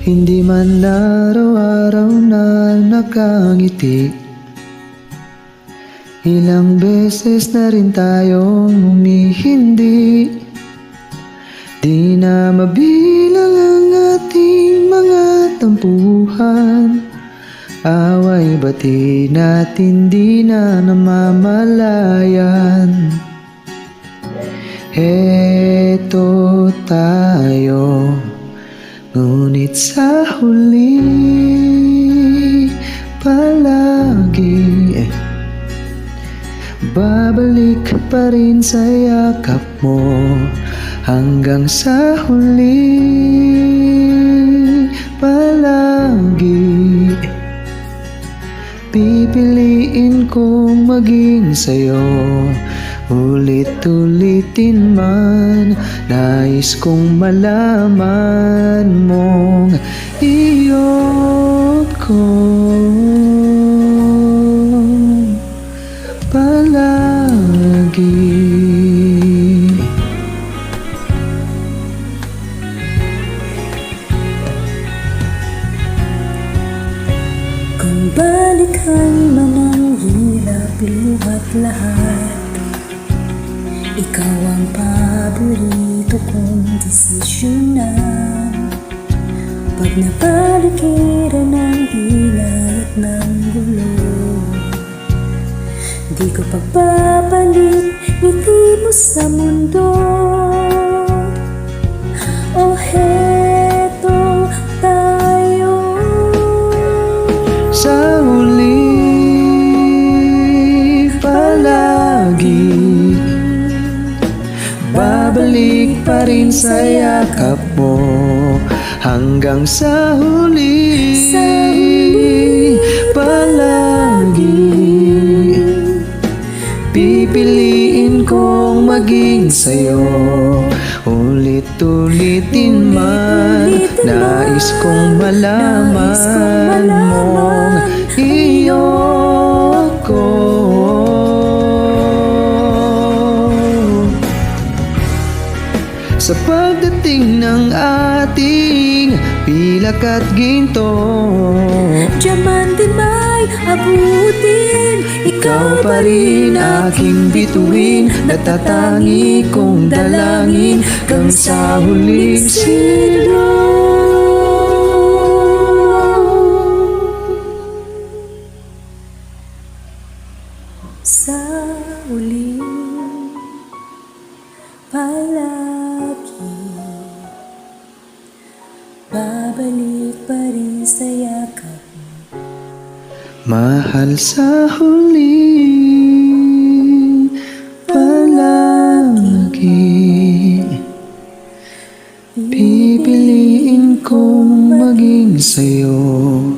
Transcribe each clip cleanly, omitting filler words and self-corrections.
Hindi man araw-araw na nakangiti. Ilang beses na rin tayong humihindi. Di na mabilang ang ating mga tampuhan. Away bati natin di na namamalayan. Heto tayo, ngunit sa huli palagi babalik pa rin sa yakap mo. Hanggang sa huli palagi pipiliin kong maging sa'yo. Ulit-ulitin man, nais kong malaman mong iyot ko palagi. Kung balikan man ang hirap, luhat lahat, ikaw ang paborito kong desisyonan. Pag napaligiran ng hilal at ng gulo, di ko pagpapalit ngiti mo sa mundo. Oh, heto tayo, sa huli palagi babalik pa rin sa yakap mo. Hanggang sa huli palagi pipiliin kong maging sa'yo. Ulit-ulitin man, nais kong malaman mong iyot ko. Sa pagdating ng ating pilak at ginto, diamante may abutin, ikaw pa rin aking bituin. Natatangi kong dalangin kang sa huling siglo. Sa uli palagi babalik pa rin sa yakap. Mahal sa huli palagi pipiliin kong maging sa'yo.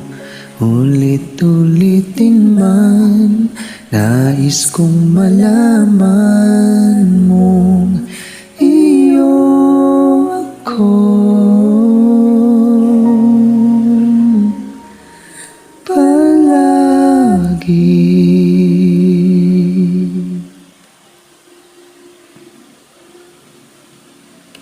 Ulit-ulitin man, nais kong malaman